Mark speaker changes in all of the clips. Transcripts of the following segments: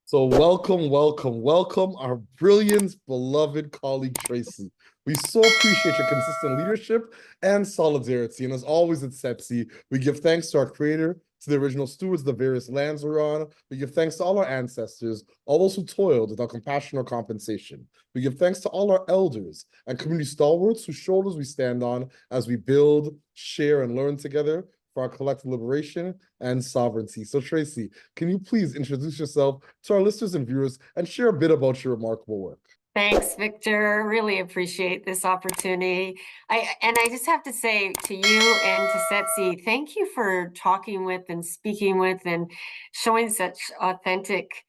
Speaker 1: So welcome, welcome, welcome, our brilliant, beloved colleague, Tracey. We so appreciate your consistent leadership and solidarity. And as always at SEPSI, we give thanks to our creator, to the original stewards of the various lands we're on. We give thanks to all our ancestors, all those who toiled without compassion or compensation. We give thanks to all our elders and community stalwarts whose shoulders we stand on as we build, share, and learn together for our collective liberation and sovereignty. So Tracey, can you please introduce yourself to our listeners and viewers and share a bit about your remarkable work?
Speaker 2: Thanks, Victor. Really appreciate this opportunity. I just have to say to you and to SETSI, thank you for talking with and speaking with and showing such authentic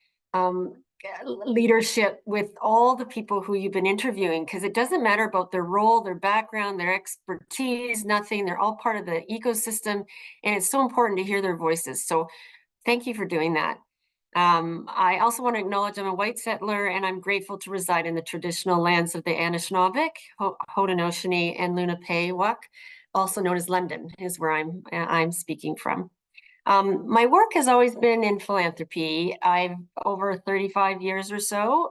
Speaker 2: leadership with all the people who you've been interviewing, because it doesn't matter about their role, their background, their expertise, nothing. They're all part of the ecosystem, and it's so important to hear their voices. So thank you for doing that. I also want to acknowledge I'm a white settler, and I'm grateful to reside in the traditional lands of the Anishinaabe, Haudenosaunee, and Lenape-Wak, also known as London, is where I'm speaking from. My work has always been in philanthropy. I've over 35 years or so,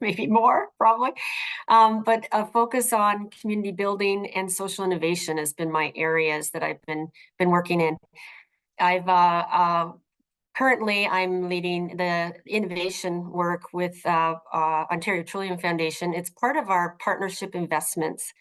Speaker 2: maybe more, probably, but a focus on community building and social innovation has been my areas that I've been working in. Currently, I'm leading the innovation work with Ontario TRILLIUM Foundation. It's part of our partnership investments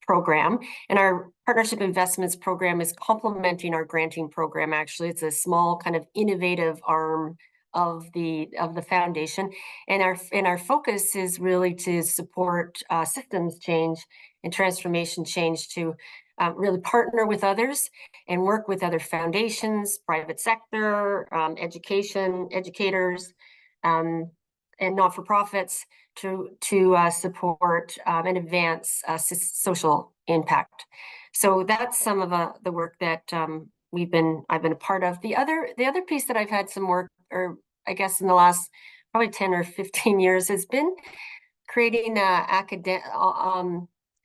Speaker 2: program, and our partnership investments program is complementing our granting program. Actually, it's a small kind of innovative arm of the foundation, and our focus is really to support systems change and transformation change to really partner with others and work with other foundations, private sector, educators, and not-for-profits to support and advance social impact. So that's some of the work that I've been a part of. The other piece that I've had some work, or I guess in the last probably 10 or 15 years, has been creating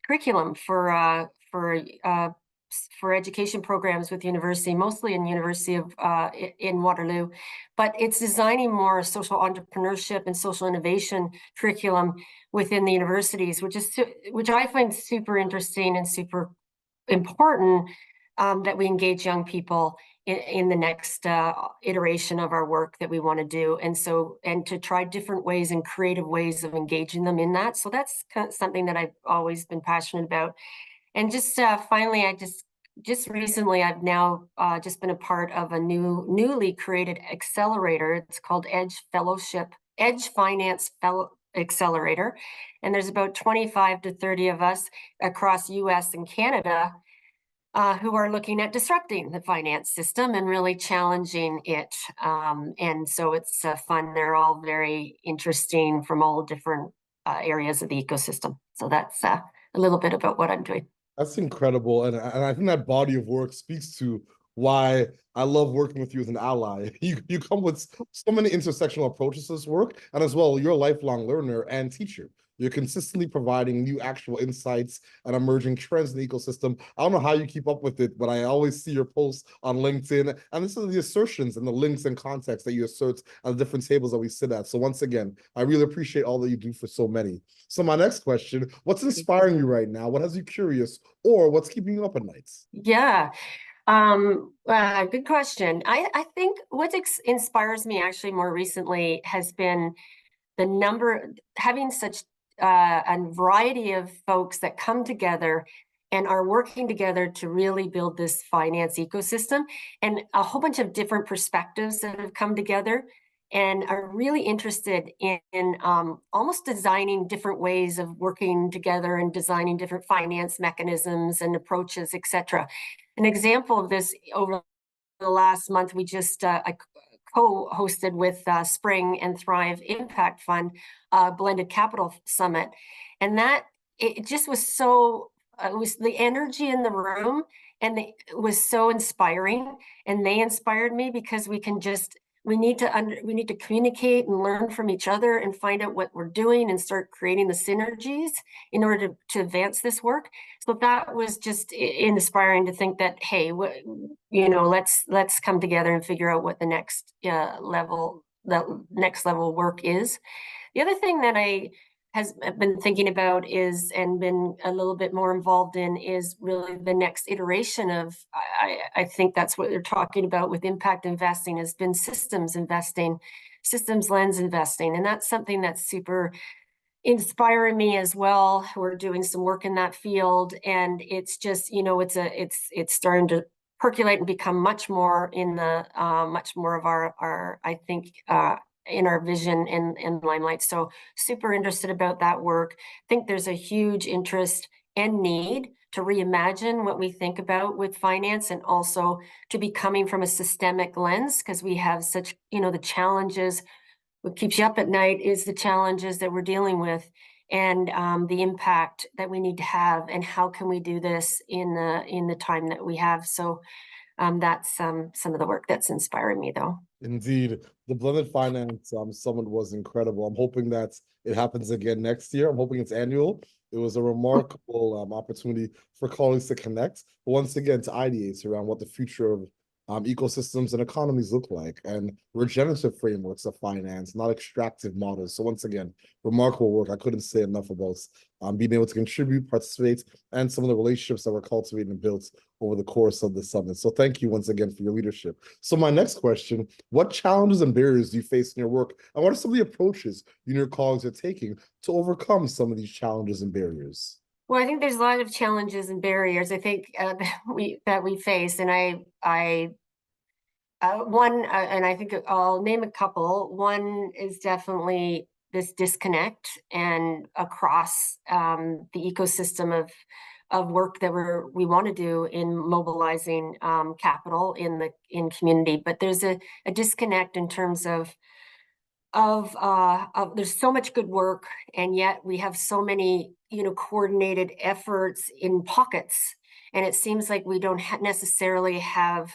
Speaker 2: curriculum for education programs with university, mostly in University of in Waterloo, but it's designing more social entrepreneurship and social innovation curriculum within the universities, which I find super interesting and super important, that we engage young people in the next iteration of our work that we want to do, and to try different ways and creative ways of engaging them in that. So that's kind of something that I've always been passionate about. And just finally, just recently, I've now just been a part of a newly created accelerator. It's called Edge Finance Fellow Accelerator. And there's about 25 to 30 of us across US and Canada who are looking at disrupting the finance system and really challenging it. And so it's fun. They're all very interesting from all different areas of the ecosystem. So that's a little bit about what I'm doing.
Speaker 1: That's incredible. And I think that body of work speaks to why I love working with you as an ally. You come with so many intersectional approaches to this work, and as well, you're a lifelong learner and teacher. You're consistently providing new actual insights and emerging trends in the ecosystem. I don't know how you keep up with it, but I always see your posts on LinkedIn, and this is the assertions and the links and context that you assert at the different tables that we sit at. So once again, I really appreciate all that you do for so many. So my next question, what's inspiring you right now? What has you curious, or what's keeping you up at nights?
Speaker 2: Yeah. Good question. I think what inspires me actually more recently has been having such a variety of folks that come together and are working together to really build this finance ecosystem, and a whole bunch of different perspectives that have come together and are really interested in almost designing different ways of working together and designing different finance mechanisms and approaches, etc. An example of this, over the last month, we just I co-hosted with Spring and Thrive Impact Fund Blended Capital Summit, and that it just was so it was the energy in the room, and it was so inspiring, and they inspired me because we need to communicate and learn from each other and find out what we're doing and start creating the synergies in order to advance this work. So that was just inspiring to think that, hey, let's come together and figure out what the next level next level work is. The other thing that I've been thinking about is, and been a little bit more involved in, is really the next iteration of, I think that's what they're talking about with impact investing, has been systems investing, systems lens investing. And that's something that's super inspiring me as well. We're doing some work in that field, and it's just, it's starting to percolate and become much more in the much more of our I think in our vision and limelight. So super interested about that work. I think there's a huge interest and need to reimagine what we think about with finance, and also to be coming from a systemic lens, because we have such, the challenges. What keeps you up at night is the challenges that we're dealing with, and the impact that we need to have, and how can we do this in the time that we have. So that's some of the work that's inspiring me, though.
Speaker 1: Indeed, the blended finance summit was incredible. I'm hoping that it happens again next year. I'm hoping it's annual. It was a remarkable opportunity for colleagues to connect, but once again to ideate around what the future of ecosystems and economies look like, and regenerative frameworks of finance, not extractive models. So once again, remarkable work. I couldn't say enough about being able to contribute, participate, and some of the relationships that were cultivated and built over the course of the summit. So thank you once again for your leadership. So my next question, what challenges and barriers do you face in your work? And what are some of the approaches you and your colleagues are taking to overcome some of these challenges and barriers?
Speaker 2: Well, I think there's a lot of challenges and barriers, I think, that we face, and one, and I think I'll name a couple. One is definitely this disconnect, and across the ecosystem of work that we want to do in mobilizing capital in community. But there's a disconnect in terms of there's so much good work, and yet we have so many coordinated efforts in pockets, and it seems like we don't necessarily have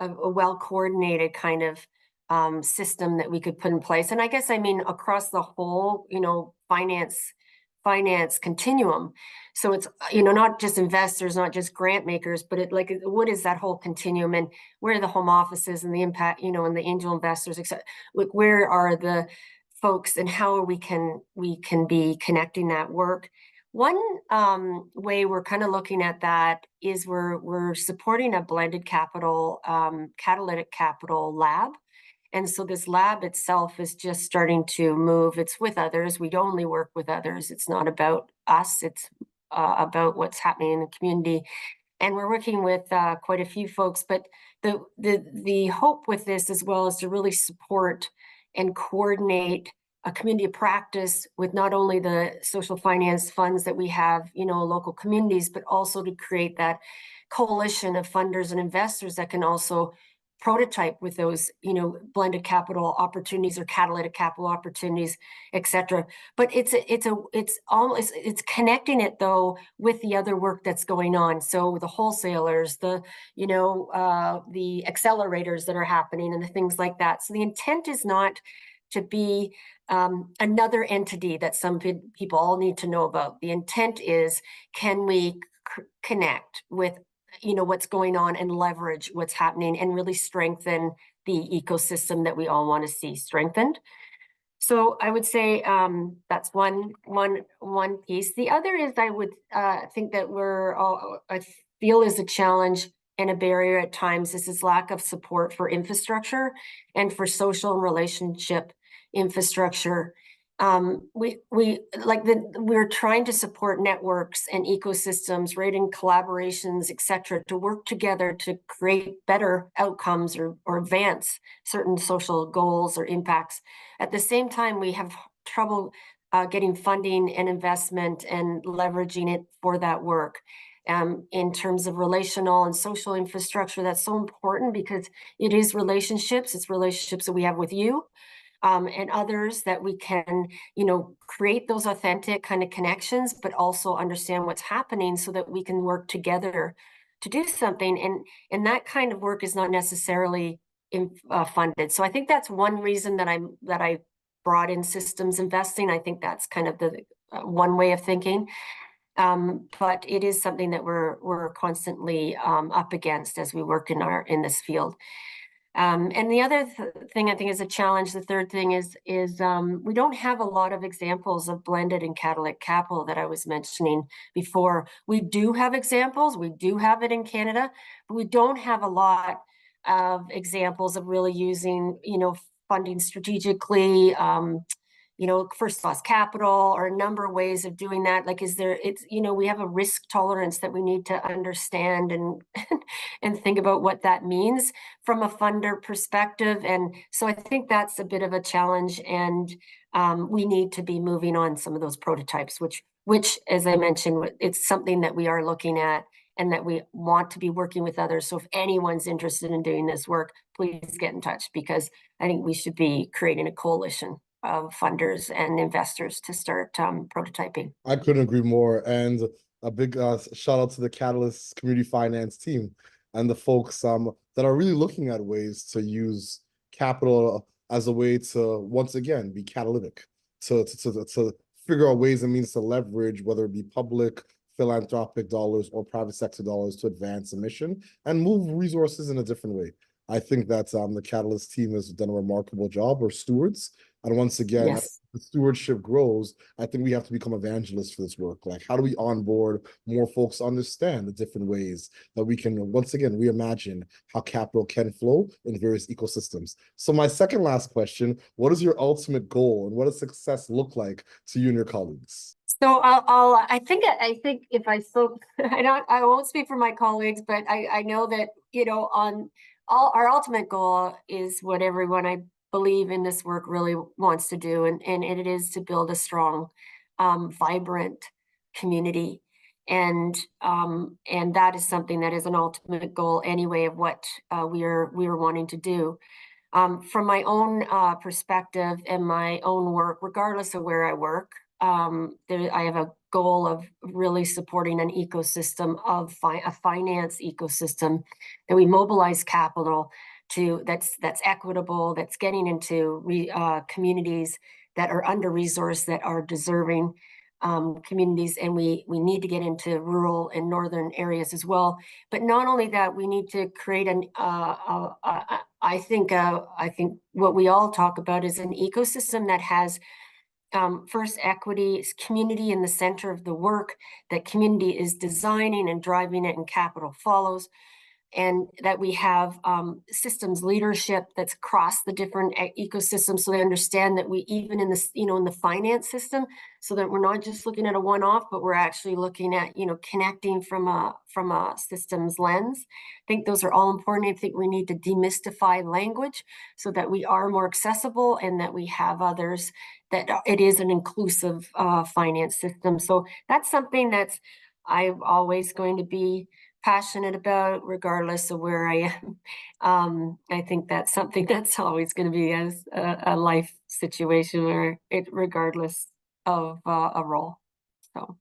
Speaker 2: a well-coordinated kind of system that we could put in place. And I guess I mean across the whole finance continuum. So it's not just investors, not just grant makers, but what is that whole continuum, and where are the home offices and the impact, and the angel investors, etc. Where are the folks, and how we can be connecting that work. One way we're kind of looking at that is we're supporting a blended capital, catalytic capital lab. And so this lab itself is just starting to move. It's with others. We only work with others. It's not about us. It's about what's happening in the community. And we're working with quite a few folks. But the hope with this as well is to really support and coordinate a community of practice with not only the social finance funds that we have, local communities, but also to create that coalition of funders and investors that can also prototype with those, blended capital opportunities or catalytic capital opportunities, et cetera. But it's connecting it though with the other work that's going on. So the wholesalers, the accelerators that are happening, and the things like that. So the intent is not to be another entity that some people all need to know about. The intent is, can we connect with what's going on and leverage what's happening and really strengthen the ecosystem that we all want to see strengthened. So I would say that's one piece. The other is, I would think that I feel is a challenge and a barrier at times, is this lack of support for infrastructure and for social and relationship infrastructure. We're trying to support networks and ecosystems, rating collaborations, et cetera, to work together to create better outcomes or advance certain social goals or impacts. At the same time, we have trouble getting funding and investment and leveraging it for that work. In terms of relational and social infrastructure, that's so important, because it is relationships. It's relationships that we have with you, and others, that we can, create those authentic kind of connections, but also understand what's happening so that we can work together to do something. And that kind of work is not necessarily funded. So I think that's one reason that I brought in systems investing. I think that's kind of the one way of thinking. But it is something that we're constantly up against as we work in this field. And the other thing I think is a challenge, the third thing is we don't have a lot of examples of blended and catalytic capital that I was mentioning before. We do have examples, we do have it in Canada, but we don't have a lot of examples of really using, funding strategically, first loss capital, or a number of ways of doing that. Like, we have a risk tolerance that we need to understand and and think about what that means from a funder perspective. And so I think that's a bit of a challenge, and we need to be moving on some of those prototypes, which, as I mentioned, it's something that we are looking at and that we want to be working with others. So if anyone's interested in doing this work, please get in touch, because I think we should be creating a coalition of funders and investors to start prototyping.
Speaker 1: I couldn't agree more. And a big shout out to the Catalyst community finance team and the folks that are really looking at ways to use capital as a way to once again be catalytic, to figure out ways and means to leverage, whether it be public, philanthropic dollars or private sector dollars, to advance a mission and move resources in a different way. I think that the Catalyst team has done a remarkable job, or stewards. And once again, as
Speaker 2: Yes.
Speaker 1: the stewardship grows, I think we have to become evangelists for this work. Like, how do we onboard more folks, understand the different ways that we can, once again, reimagine how capital can flow in various ecosystems? So my second last question, what is your ultimate goal, and what does success look like to you and your colleagues?
Speaker 2: So I think if I spoke, I won't speak for my colleagues, but I know that, on our ultimate goal is what everyone I believe in this work really wants to do. And it is to build a strong, vibrant community. And that is something that is an ultimate goal anyway of what we are wanting to do. From my own perspective and my own work, regardless of where I work, I have a goal of really supporting an ecosystem of a finance ecosystem that we mobilize capital to, that's equitable, that's getting into communities that are under resourced, that are deserving communities, and we need to get into rural and northern areas as well. But not only that, we need to create I think what we all talk about is an ecosystem that has first equity, community in the center of the work, that community is designing and driving it, and capital follows, and that we have systems leadership that's across the different ecosystems, so they understand that we, even in this, in the finance system, so that we're not just looking at a one-off, but we're actually looking at, connecting from a systems lens. I think those are all important. I think we need to demystify language so that we are more accessible, and that we have others, that it is an inclusive finance system. So that's something that's I'm always going to be passionate about, regardless of where I am. I think that's something that's always going to be as a life situation, where regardless of a role. So.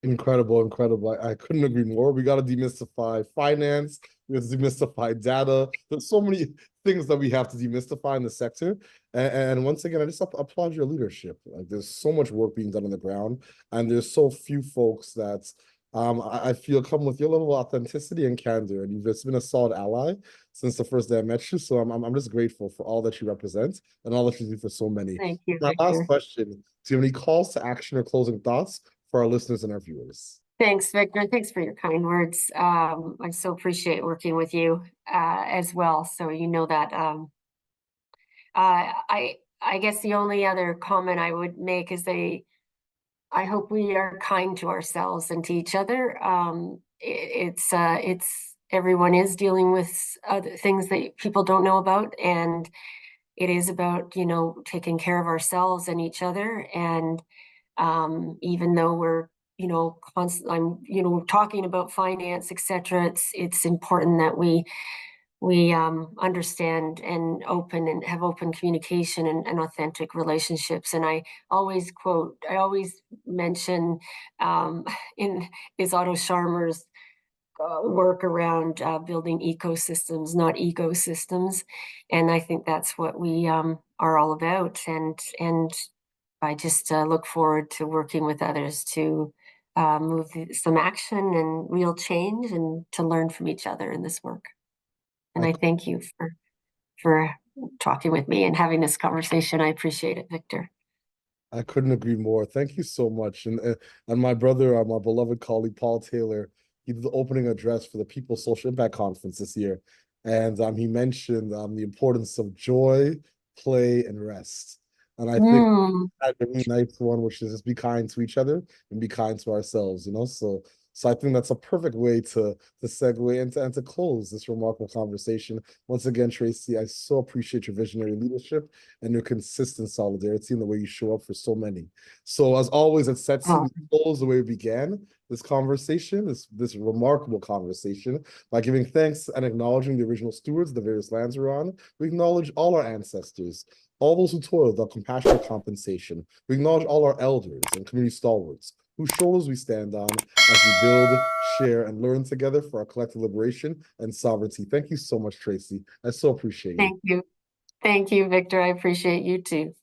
Speaker 1: Incredible, incredible. I couldn't agree more. We got to demystify finance. We have to demystify data. There's so many things that we have to demystify in the sector. And once again, I just applaud your leadership. Like, there's so much work being done on the ground, and there's so few folks that I feel come with your level of authenticity and candor. And you've just been a solid ally since the first day I met you. So I'm just grateful for all that you represent and all that you do for so many.
Speaker 2: Thank you,
Speaker 1: My last
Speaker 2: Victor.
Speaker 1: question: do you have any calls to action or closing thoughts for our listeners and our viewers?
Speaker 2: Thanks, Victor. Thanks for your kind words. I so appreciate working with you as well. So you know that. I guess the only other comment I would make is I hope we are kind to ourselves and to each other. It's everyone is dealing with other things that people don't know about, and it is about, taking care of ourselves and each other. And even though we're, I'm, talking about finance, etc., it's important that we understand and have open communication and authentic relationships. And I always mention in is Otto Scharmer's work around building ecosystems, not ecosystems. And I think that's what we are all about. And I just look forward to working with others to move some action and real change, and to learn from each other in this work. And
Speaker 1: I
Speaker 2: I thank you for for talking with me and having this conversation. I appreciate it, Victor.
Speaker 1: I couldn't agree more. Thank you so much. And my brother, my beloved colleague Paul Taylor, he did the opening address for the People's Social Impact Conference this year, and he mentioned the importance of joy, play, and rest. And I think that's a really nice one, which is just be kind to each other and be kind to ourselves. So I think that's a perfect way to segue and to close this remarkable conversation. Once again, Tracey, I so appreciate your visionary leadership and your consistent solidarity in the way you show up for so many. So as always at SETC, we close the way we began this conversation, this remarkable conversation, by giving thanks and acknowledging the original stewards of the various lands we're on. We acknowledge all our ancestors, all those who toiled without compassionate compensation. We acknowledge all our elders and community stalwarts, whose shoulders we stand on as we build, share, and learn together for our collective liberation and sovereignty. Thank you so much, Tracey. I so appreciate you.
Speaker 2: Thank you. Thank you, Victor. I appreciate you too.